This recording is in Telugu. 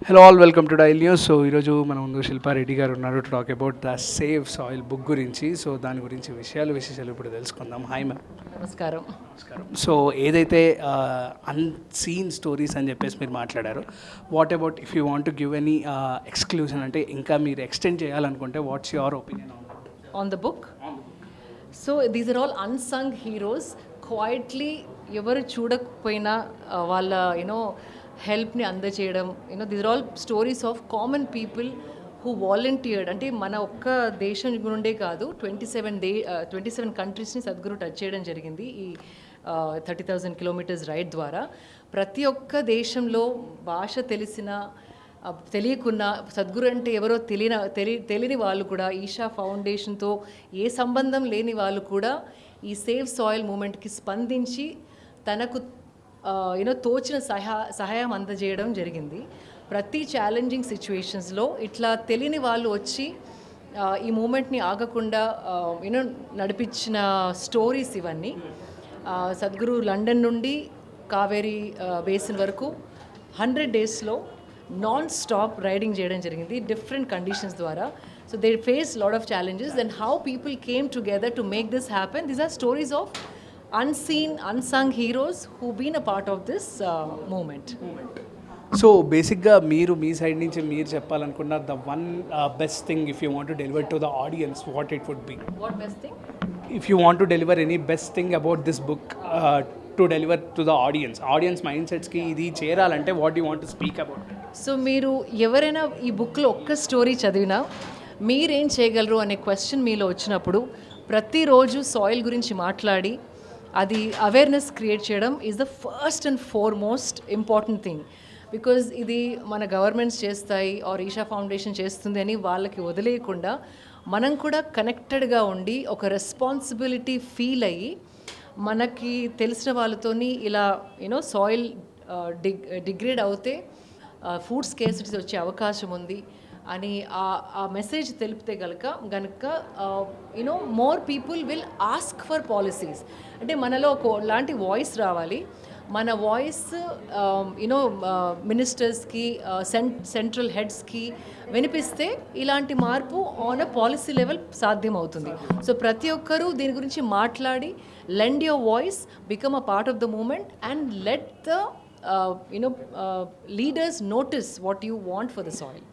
Hello all, welcome to dial news. So ఈరోజు మన ముందు శిల్పారెడ్డి గారు ఉన్నారు to talk about the save soil book గురించి. సో దాని గురించి విశేషాలు ఇప్పుడు తెలుసుకుందాం. Hi ma'am. నమస్కారం. నమస్కారం. సో ఏదైతే అన్సీన్ స్టోరీస్ అని చెప్పేసి మీరు మాట్లాడారు, what about if you want to give any exclusion, అంటే ఇంకా మీరు ఎక్స్టెండ్ చేయాలనుకుంటే what's your opinion on the book. So these are all unsung heroes. Quietly ఎవరు చూడకపోయినా వాళ్ళ హెల్ప్ని అందజేయడం. These are all stories of common people who volunteered. అంటే మన ఒక్క దేశం నుండే కాదు, 27 కంట్రీస్ని సద్గురు టచ్ చేయడం జరిగింది ఈ 30,000 కిలోమీటర్స్ రైడ్ ద్వారా. ప్రతి ఒక్క దేశంలో భాష తెలియకున్నా సద్గురు అంటే ఎవరో తెలియని వాళ్ళు కూడా, ఈషా ఫౌండేషన్తో ఏ సంబంధం లేని వాళ్ళు కూడా ఈ సేవ్ సాయిల్ మూమెంట్కి స్పందించి తనకు తోచిన సహాయం అందజేయడం జరిగింది. ప్రతి ఛాలెంజింగ్ సిచ్యువేషన్స్లో ఇట్లా తెలియని వాళ్ళు వచ్చి ఈ మూమెంట్ని ఆగకుండా నడిపించిన స్టోరీస్ ఇవన్నీ. సద్గురు లండన్ నుండి కావేరీ బేసిన్ వరకు 100 డేస్లో నాన్ స్టాప్ రైడింగ్ చేయడం జరిగింది డిఫరెంట్ కండిషన్స్ ద్వారా. So they face lot of challenges and how people came together to make this happen. These are stories of unsung heroes who've been a part of this movement. So బేసిక్గా మీరు మీ సైడ్ నుంచి మీరు చెప్పాలనుకున్న the one best thing if you want to deliver to the audience, what it would be? What best thing? If you want to deliver any best thing about this book to deliver to the audience mindsetsకి ఇది చేరాలంటే what do you want to speak about? So మీరు ఎవరైనా ఈ బుక్లో ఒక్క స్టోరీ చదివినా మీరేం చేయగలరు అనే క్వశ్చన్ మీలో వచ్చినప్పుడు, ప్రతిరోజు సాయిల్ గురించి మాట్లాడి అది అవేర్నెస్ క్రియేట్ చేయడం is the first and foremost important thing. Because ఇది మన గవర్నమెంట్స్ చేస్తాయి ఆర్ ఈషా ఫౌండేషన్ చేస్తుంది అని వాళ్ళకి వదిలేయకుండా మనం కూడా కనెక్టెడ్గా ఉండి ఒక రెస్పాన్సిబిలిటీ ఫీల్ అయ్యి, మనకి తెలిసిన వాళ్ళతోని ఇలా సాయిల్ డిగ్రేడ్ అవుతే ఫుడ్ స్కేర్సిటీస్ వచ్చే అవకాశం ఉంది అని ఆ మెసేజ్ తెలిపితే గనుక more people will ask for policies. అంటే మనలో లాంటి వాయిస్ రావాలి. మన వాయిస్ మినిస్టర్స్కి, సెంట్రల్ హెడ్స్కి వినిపిస్తే ఇలాంటి మార్పు ఆన్ అ పాలసీ లెవెల్ సాధ్యమవుతుంది. సో ప్రతి ఒక్కరూ దీని గురించి మాట్లాడి, lend your voice, become a part of the movement and let the leaders notice what you want for the soil.